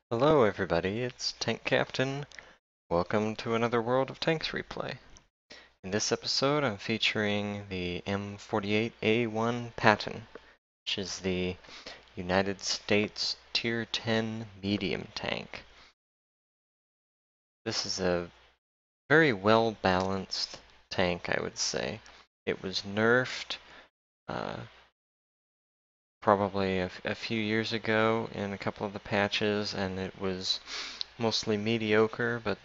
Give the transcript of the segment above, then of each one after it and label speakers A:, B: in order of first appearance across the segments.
A: Hello everybody, it's TankCaptain. Welcome to another World of Tanks replay. In this episode I'm featuring the M48A1 Patton, which is the United States Tier 10 medium tank. This is a very well balanced tank, I would say. It was nerfed probably a few years ago in a couple of the patches, and it was mostly mediocre, but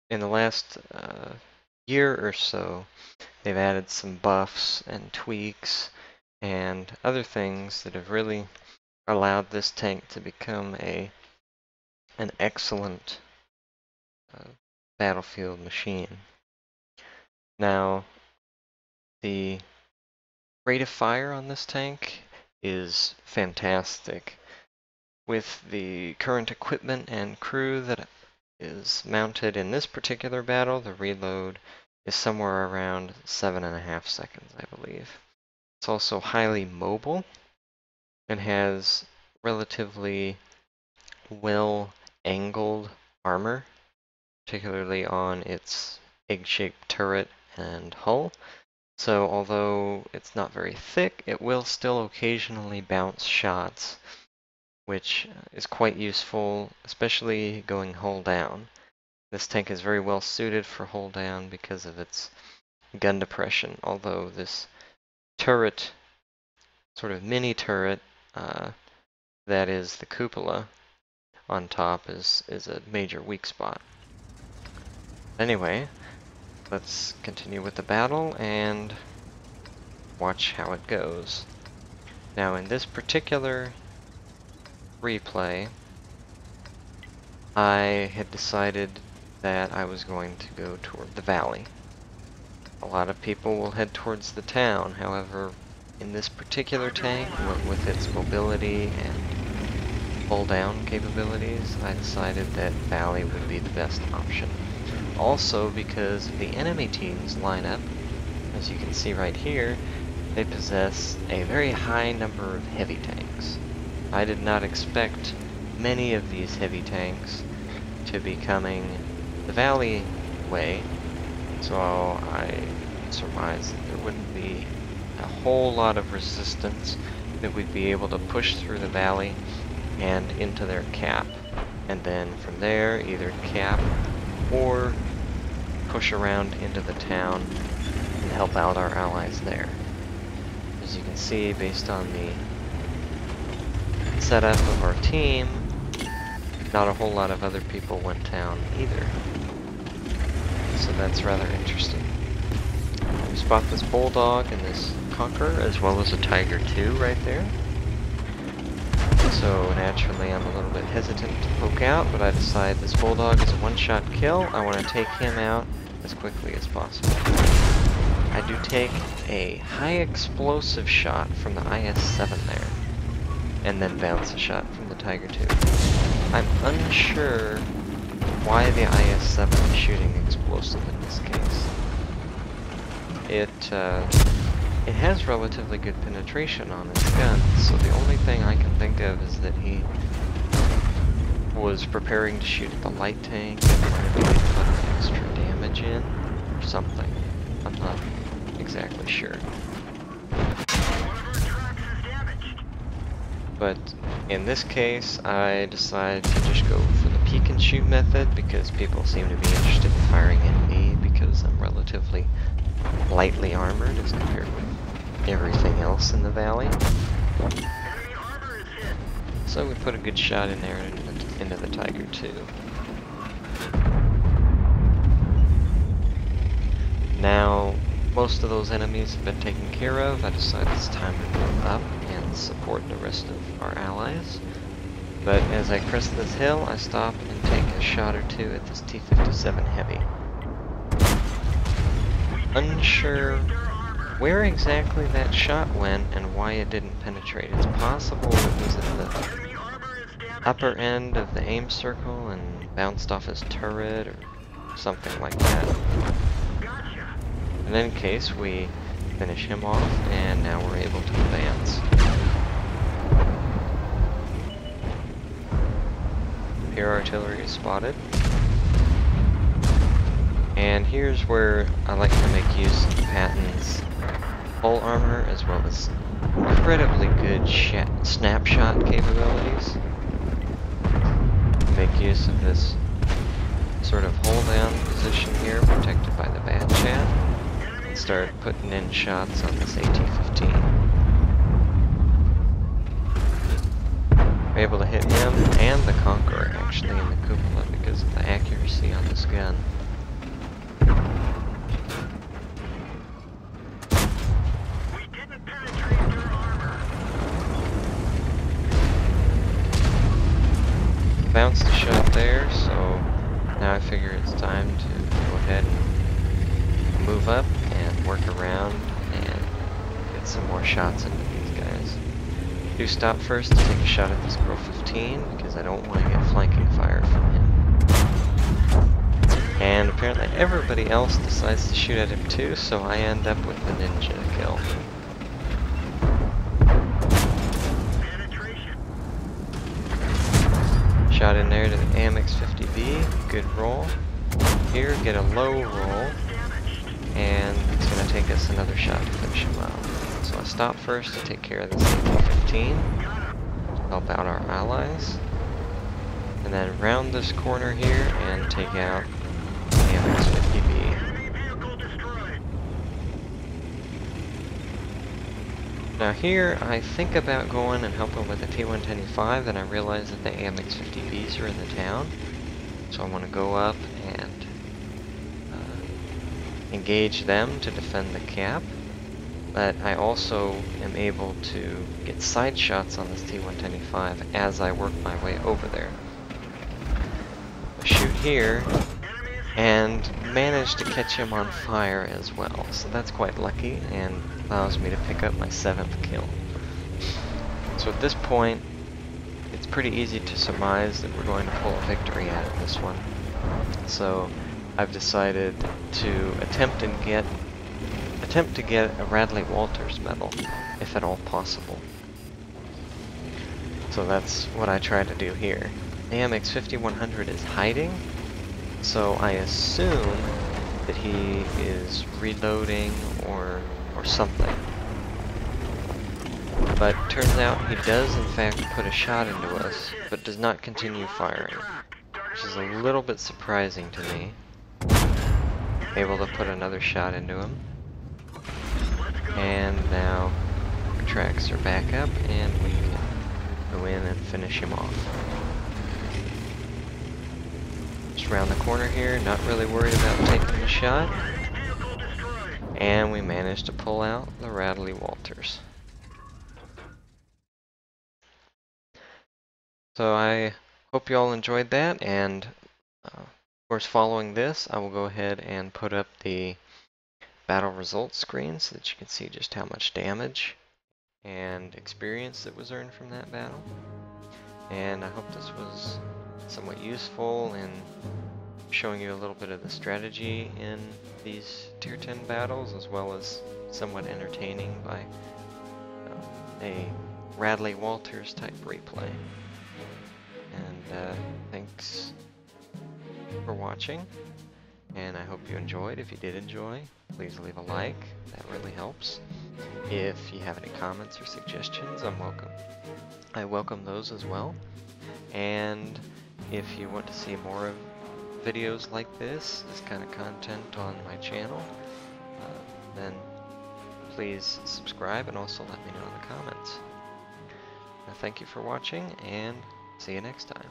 A: in the last year or so, they've added some buffs and tweaks and other things that have really allowed this tank to become an excellent battlefield machine. Now, the rate of fire on this tank is fantastic. With the current equipment and crew that is mounted in this particular battle, the reload is somewhere around 7.5 seconds, I believe. It's also highly mobile and has relatively well-angled armor, particularly on its egg-shaped turret and hull. So although it's not very thick, it will still occasionally bounce shots, which is quite useful, especially going hull down. This tank is very well suited for hull down because of its gun depression, although this turret, sort of mini turret, that is the cupola on top is a major weak spot. Anyway, let's continue with the battle and watch how it goes. Now in this particular replay, I had decided that I was going to go toward the valley. A lot of people will head towards the town, however, in this particular tank, with its mobility and pull down capabilities, I decided that valley would be the best option. Also because the enemy team's lineup, as you can see right here, they possess a very high number of heavy tanks. I did not expect many of these heavy tanks to be coming the valley way, so I surmised that there wouldn't be a whole lot of resistance, that we'd be able to push through the valley and into their cap, and then from there either cap or push around into the town and help out our allies there. As you can see, based on the setup of our team, not a whole lot of other people went down either. So that's rather interesting. We spot this Bulldog and this Conqueror, as well as a Tiger II right there. So naturally I'm a little bit hesitant to poke out, but I decide this Bulldog is a one-shot kill. I want to take him out as quickly as possible. I do take a high explosive shot from the IS-7 there, and then bounce a shot from the Tiger II. I'm unsure why the IS-7 is shooting explosive in this case. It has relatively good penetration on its gun, so the only thing I can think of is that he was preparing to shoot at the light tank and maybe put extra damage in, or something. I'm not exactly sure. But in this case, I decided to just go for the peek and shoot method because people seem to be interested in firing at me because I'm relatively lightly armored as compared with everything else in the valley. So we put a good shot in there into the Tiger II. Now, most of those enemies have been taken care of. I decided it's time to move up and support the rest of our allies. But as I crest this hill, I stop and take a shot or two at this T-57 Heavy. Unsure where exactly that shot went and why it didn't penetrate. It's possible it was at the upper end of the aim circle and bounced off his turret or something like that. In any case, we finish him off, and now we're able to advance. air artillery is spotted. And here's where I like to make use of Patton's hull armor as well as incredibly good snapshot capabilities. Make use of this sort of hold down position here, protected by the bat chat, and start putting in shots on this AT-15. I'm able to hit him and the Conqueror actually in the cupola because of the accuracy on this gun. Bounced a shot there, so now I figure it's time to go ahead and move up and work around and get some more shots into these guys. Do stop first to take a shot at this Pro 15 because I don't want to get flanking fire from him. And apparently everybody else decides to shoot at him too, so I end up with the ninja kill. Shot in there to the AMX-50B, good roll. Here, get a low roll, and it's going to take us another shot to finish him off. So I stop first to take care of this AT-15, help out our allies, and then round this corner here and take out the AMX-50B. Now here, I think about going and helping with the T-110E5, then I realize that the AMX-50Bs are in the town. So I want to go up and engage them to defend the cap. But I also am able to get side shots on this T-110E5 as I work my way over there. I shoot here, and manage to catch him on fire as well. So that's quite lucky, and allows me to pick up my 7th kill. So at this point, it's pretty easy to surmise that we're going to pull a victory out of this one. So I've decided to attempt to get a Radley Walters medal, if at all possible. So that's what I try to do here. AMX 5100 is hiding, so I assume that he is reloading or something. But turns out he does in fact put a shot into us, but does not continue firing, which is a little bit surprising to me. Able to put another shot into him. And now our tracks are back up and we can go in and finish him off. Just around the corner here, not really worried about taking the shot. And we managed to pull out the Radley Walters. So I hope you all enjoyed that, and of course following this I will go ahead and put up the battle results screen so that you can see just how much damage and experience that was earned from that battle. And I hope this was somewhat useful in showing you a little bit of the strategy in these tier 10 battles, as well as somewhat entertaining by a Radley Walters type replay. And thanks for watching, and I hope you enjoyed. If you did enjoy, please leave a like, that really helps. If you have any comments or suggestions, I welcome those as well. And if you want to see more of videos like this kind of content on my channel, then please subscribe and also let me know in the comments. Thank you for watching, and see you next time.